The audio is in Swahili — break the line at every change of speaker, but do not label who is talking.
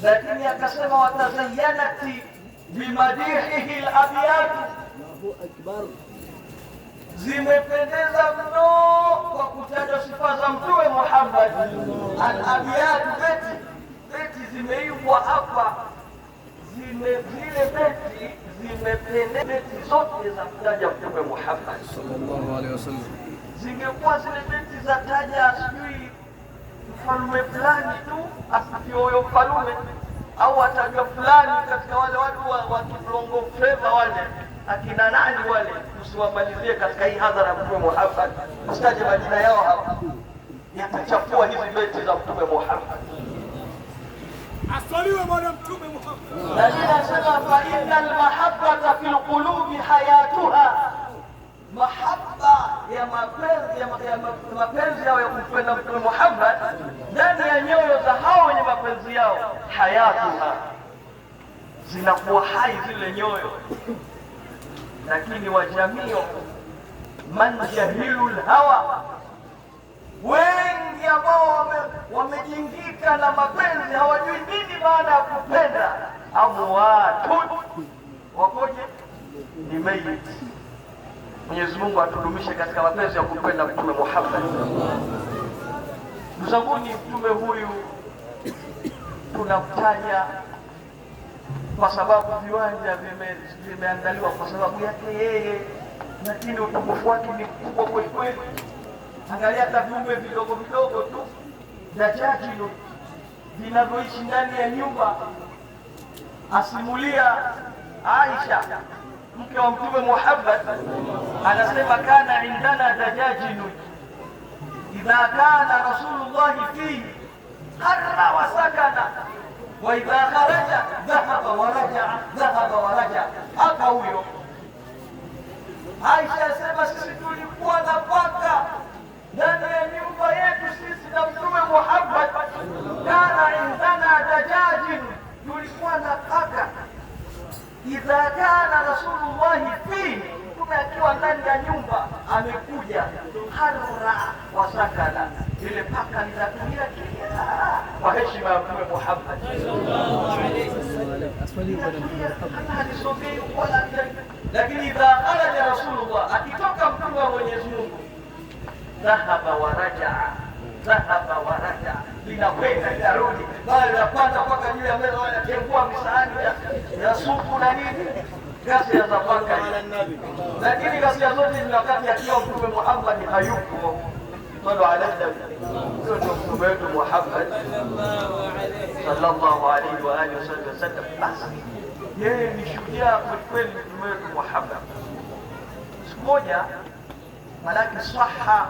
lakini akasema watazayyanati bimadihihi al-abyat, zimependeza mno kwa kutaja sifa za Mtume Muhammad. Al-abyat, beti zimeimbwa hapa, zile beti zimependeza, beti zote za kutaja Mtume Muhammad
sallallahu alaihi wasallam.
Zingekuwa zile beti za taja sijui mfalme fulani tu, asifiwe huyo mfalme, au atajwa fulani katika wale watu wa Kibongo Flava wale akina nani wale, usiwamalizie katika hii hadhara ya Mtume Muhammad, usitaje majina yao hapa, yatachafua hizi beti za Mtume Muhammad.
Asaliwe bwana Mtume Muhammad.
Lakini anasema fa innal mahabbata fil qulubi hayatuha, mahaba ya mapenzi yao ya kumpenda Mtume Muhammad ndani ya nyoyo za hao wenye mapenzi yao, hayatuha, zinakuwa hai zile nyoyo. Lakini wajamio man jahilu lhawa, wengi ambao wamejingika na mapenzi, hawajui nini maana ya kupenda. Amwatun, wakoje? Ni mayiti. Mwenyezi Mungu atudumishe katika mapenzi ya kumpenda Mtume Muhammad. Ndugu zangu, ni mtume huyu tunamtaja kwa sababu viwanja vimeandaliwa kwa sababu yake yeye, lakini utukufu wake ni mkubwa kweli kweli. Angalia hata viumbe vidogo vidogo tu vya jajilo vinavyoishi ndani ya nyumba. Asimulia Aisha mke wa Mtume Muhammad, anasema kana indana dajajinu idha kana Rasulullahi fihi qarra wa sakana wa idha kharaja dhahaba wa raja'a, dhahaba wa raja'a. Hapa huyo Aisha asema sisi tulikuwa na paka ndani ya nyumba yetu sisi na Mtume Muhammad. Kana indana dajajinu, tulikuwa na paka idha kana Rasulullahi fihi, Mtume akiwa ndani ya nyumba amekuja, harra wa sakana, ile paka linatulia kimya kwa heshima ya Mtume Muhammad sallallahu alayhi wasallam. Lakini idha kharaja Rasulullah, akitoka Mtume wa Mwenyezi Mungu, dhahaba wa rajaa, dhahaba wa rajaa, linakwenda linarudi. Bali la kwanza mpaka juu ya meza wanatengua misahani ya supu na nini, ghasia za paka. Lakini ghasia zote ni wakati akiwa Mtume Muhammad hayupo. Sallu ala nabii, ndio Mtume wetu Muhammad sallallahu alaihi wa alihi wasallam. Basi yeye ni shujaa kweli kweli, Mtume wetu Muhammad. Siku moja malaki swaha